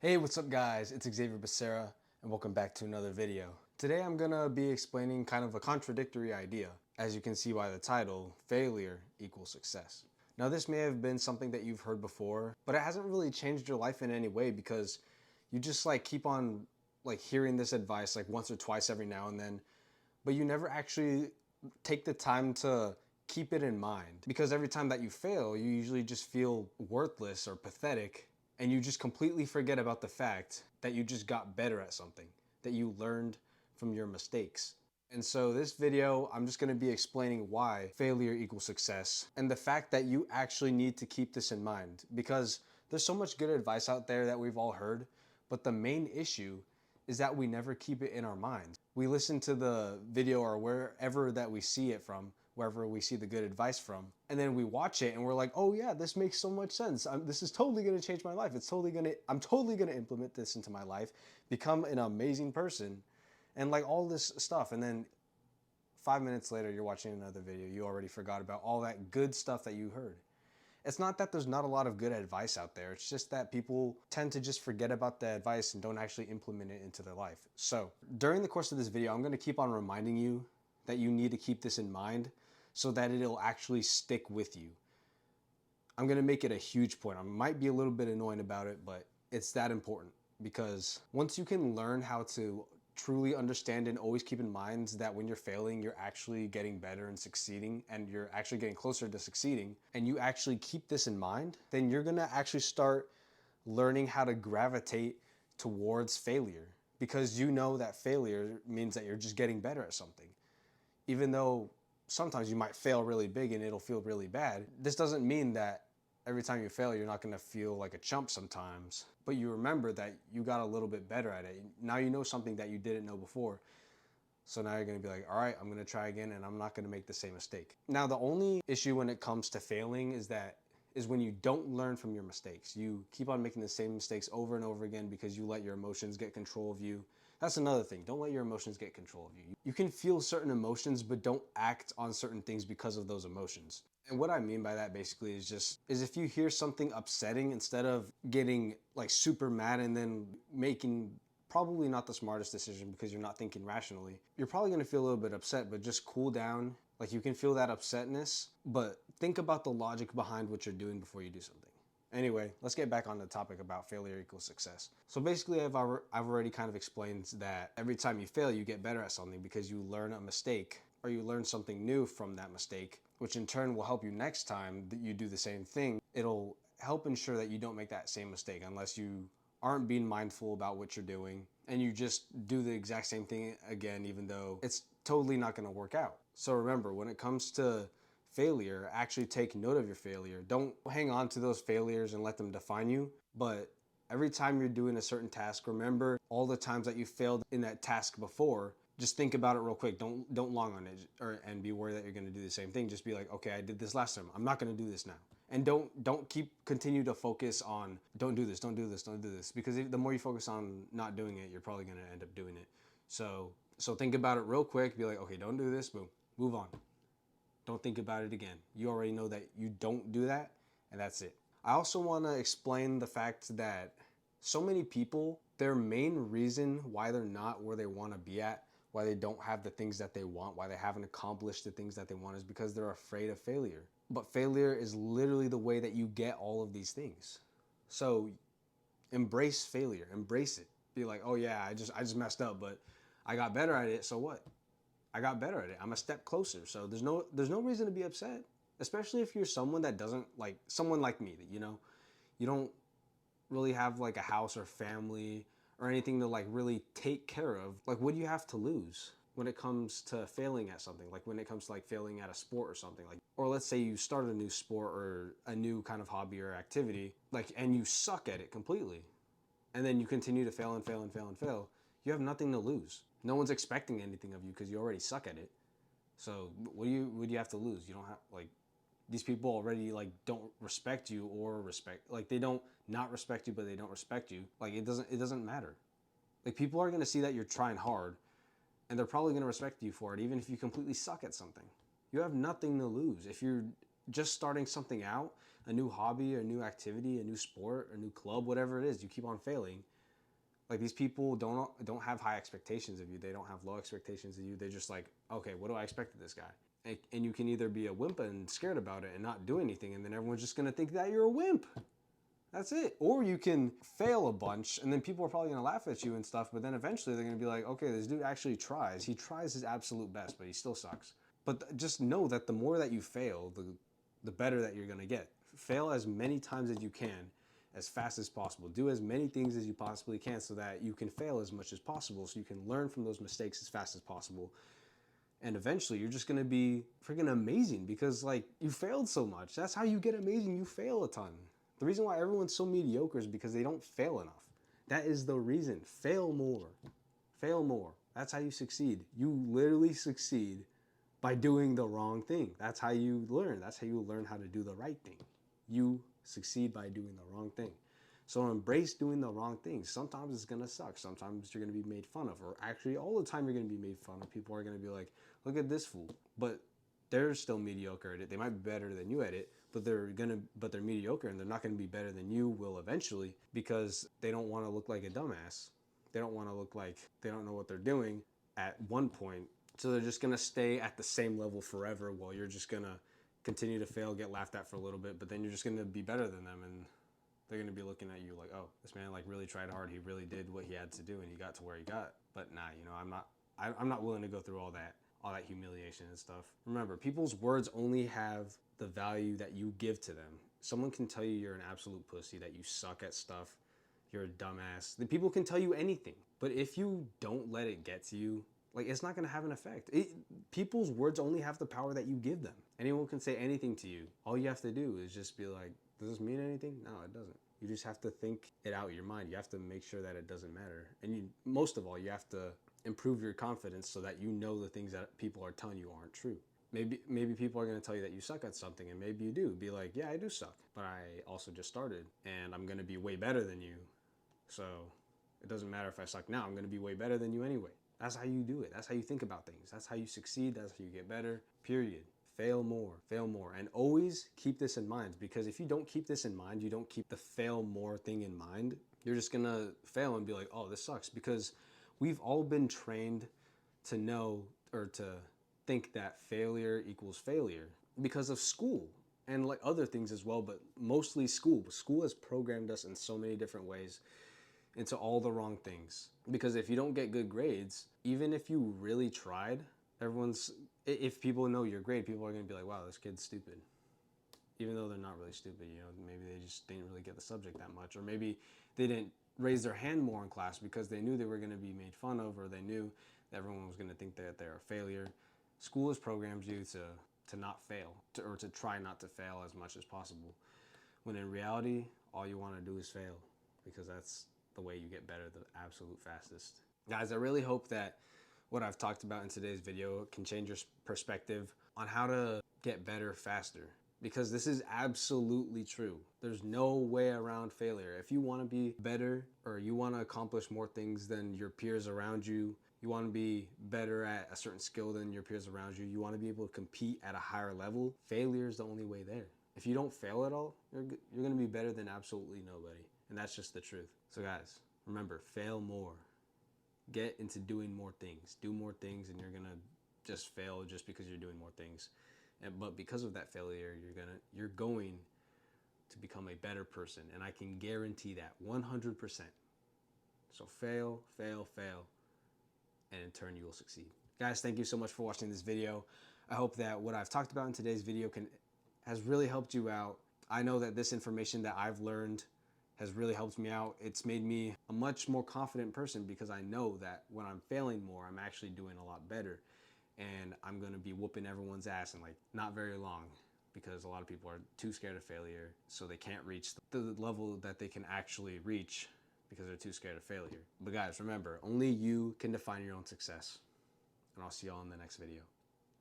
Hey, what's up guys? It's Xavier Becerra and welcome back to another video. Today I'm gonna be explaining kind of a contradictory idea. As you can see by the title, failure equals success. Now this may have been something that you've heard before, but it hasn't really changed your life in any way because you just keep on hearing this advice once or twice every now and then, but you never actually take the time to keep it in mind, because every time that you fail, you usually just feel worthless or pathetic, and you just completely forget about the fact that you just got better at something, that you learned from your mistakes. And so this video, I'm just gonna be explaining why failure equals success and the fact that you actually need to keep this in mind, because there's so much good advice out there that we've all heard, but the main issue is that we never keep it in our minds. We listen to the video or wherever that we see it from, wherever we see the good advice from, and then we watch it and we're like, oh yeah, this makes so much sense. This is totally gonna change my life. I'm totally gonna implement this into my life, become an amazing person, and all this stuff. And then 5 minutes later, you're watching another video. You already forgot about all that good stuff that you heard. It's not that there's not a lot of good advice out there. It's just that people tend to just forget about the advice and don't actually implement it into their life. So during the course of this video, I'm gonna keep on reminding you that you need to keep this in mind so that it'll actually stick with you. I'm gonna make it a huge point. I might be a little bit annoying about it, but it's that important, because once you can learn how to truly understand and always keep in mind that when you're failing, you're actually getting better and succeeding, and you're actually getting closer to succeeding, and you actually keep this in mind, then you're gonna actually start learning how to gravitate towards failure, because you know that failure means that you're just getting better at something. Even though sometimes you might fail really big and it'll feel really bad, this doesn't mean that every time you fail, you're not gonna feel like a chump sometimes, but you remember that you got a little bit better at it. Now you know something that you didn't know before. So now you're gonna be like, all right, I'm gonna try again and I'm not gonna make the same mistake. Now, the only issue when it comes to failing is when you don't learn from your mistakes. You keep on making the same mistakes over and over again because you let your emotions get control of you. That's another thing. Don't let your emotions get control of you. You can feel certain emotions, but don't act on certain things because of those emotions. And what I mean by that basically is if you hear something upsetting, instead of getting super mad and then making probably not the smartest decision because you're not thinking rationally, you're probably going to feel a little bit upset, but just cool down. You can feel that upsetness, but think about the logic behind what you're doing before you do something. Anyway, let's get back on the topic about failure equals success. So basically, I've already kind of explained that every time you fail, you get better at something because you learn a mistake or you learn something new from that mistake, which in turn will help you next time that you do the same thing. It'll help ensure that you don't make that same mistake unless you aren't being mindful about what you're doing and you just do the exact same thing again, even though it's totally not going to work out. So remember, when it comes to failure, actually take note of your failure. Don't hang on to those failures and let them define you, but every time you're doing a certain task, remember all the times that you failed in that task before. Just think about it real quick. Don't long on it, and be worried that you're going to do the same thing. Just be like, okay, I did this last time. I'm not going to do this now. And don't continue to focus on don't do this, don't do this, don't do this, because the more you focus on not doing it, you're probably going to end up doing it. So think about it real quick. Be like, okay, don't do this. Boom, move on. Don't think about it again. You already know that you don't do that, and that's it. I also want to explain the fact that so many people, their main reason why they're not where they want to be at, why they don't have the things that they want, why they haven't accomplished the things that they want, is because they're afraid of failure. But failure is literally the way that you get all of these things. So embrace failure, embrace it. Be like, oh yeah, I just messed up, but I got better at it, so what? I got better at it. I'm a step closer. So there's no reason to be upset, especially if you're someone that doesn't someone like me, that you don't really have a house or family or anything to really take care of. What do you have to lose when it comes to failing at something? When it comes to failing at a sport or something, or let's say you start a new sport or a new kind of hobby or activity, and you suck at it completely, and then you continue to fail and fail and fail and fail. You have nothing to lose. No one's expecting anything of you because you already suck at it. So what do you have to lose? You don't have these people already don't respect you, or respect they don't not respect you, but they don't respect you. It doesn't matter. People are gonna see that you're trying hard, and they're probably gonna respect you for it, even if you completely suck at something. You have nothing to lose if you're just starting something out. a new hobby, or a new activity, a new sport, a new club, whatever it is, you keep on failing. Like, these people don't have high expectations of you. They don't have low expectations of you. They're just like, okay, what do I expect of this guy? And you can either be a wimp and scared about it and not do anything, and then everyone's just gonna think that you're a wimp. That's it. Or you can fail a bunch, and then people are probably gonna laugh at you and stuff, but then eventually they're gonna be like, okay, this dude actually tries. He tries his absolute best, but he still sucks. But just know that the more that you fail, the better that you're gonna get. Fail as many times as you can, as fast as possible. Do as many things as you possibly can so that you can fail as much as possible, so you can learn from those mistakes as fast as possible. And eventually you're just gonna be freaking amazing, because like, you failed so much. That's how you get amazing. You fail a ton. The reason why everyone's so mediocre is because they don't fail enough. That is the reason. Fail more. Fail more. That's how you succeed. You literally succeed by doing the wrong thing. That's how you learn. That's how you learn how to do the right thing. You succeed by doing the wrong thing. So embrace doing the wrong things. Sometimes it's gonna suck. Sometimes you're gonna be made fun of, or actually all the time you're gonna be made fun of. People are gonna be like, look at this fool. But they're still mediocre at it. They might be better than you at it, but they're mediocre, and they're not gonna be better than you will eventually, because they don't wanna look like a dumbass. They don't wanna look like they don't know what they're doing at one point. So they're just gonna stay at the same level forever, while you're just gonna continue to fail, get laughed at for a little bit, but then you're just gonna be better than them, and they're gonna be looking at you like, oh, this man like really tried hard. He really did what he had to do, and he got to where he got. But nah, you know, I'm not willing to go through all that humiliation and stuff. Remember, people's words only have the value that you give to them. Someone can tell you you're an absolute pussy, that you suck at stuff, you're a dumbass. The people can tell you anything, but if you don't let it get to you, like, it's not gonna have an effect. People's words only have the power that you give them. Anyone can say anything to you. All you have to do is just be like, does this mean anything? No, it doesn't. You just have to think it out in your mind. You have to make sure that it doesn't matter. And most of all, you have to improve your confidence so that you know the things that people are telling you aren't true. Maybe people are going to tell you that you suck at something, and maybe you do. Be like, yeah, I do suck, but I also just started, and I'm going to be way better than you. So it doesn't matter if I suck now. I'm going to be way better than you anyway. That's how you do it. That's how you think about things. That's how you succeed. That's how you get better, period. Fail more, and always keep this in mind, because if you don't keep this in mind, you don't keep the fail more thing in mind, you're just gonna fail and be like, oh, this sucks, because we've all been trained to know, or to think, that failure equals failure because of school and like other things as well, but mostly school. School has programmed us in so many different ways into all the wrong things, because if you don't get good grades, even if you really tried, if people know you're great, people are going to be like, wow, this kid's stupid. Even though they're not really stupid, you know, maybe they just didn't really get the subject that much, or maybe they didn't raise their hand more in class because they knew they were going to be made fun of, or they knew that everyone was going to think that they're a failure. School has programmed you to not fail, or to try not to fail as much as possible, when in reality, all you want to do is fail, because that's the way you get better the absolute fastest. Guys, I really hope that what I've talked about in today's video can change your perspective on how to get better faster, because this is absolutely true. There's no way around failure. If you want to be better, or you want to accomplish more things than your peers around you, you want to be better at a certain skill than your peers around you, you want to be able to compete at a higher level, failure is the only way there. If you don't fail at all, you're going to be better than absolutely nobody. And that's just the truth. So guys, remember, fail more. Get into doing more things. Do more things, and you're gonna just fail just because you're doing more things. But because of that failure, you're going to become a better person, and I can guarantee that 100%. So fail, and in turn you will succeed. Guys, thank you so much for watching this video. I hope that what I've talked about in today's video has really helped you out. I know that this information that I've learned has really helped me out. It's made me a much more confident person, because I know that when I'm failing more, I'm actually doing a lot better, and I'm gonna be whooping everyone's ass in like not very long, because a lot of people are too scared of failure, so they can't reach the level that they can actually reach because they're too scared of failure. But guys, remember, only you can define your own success, and I'll see y'all in the next video.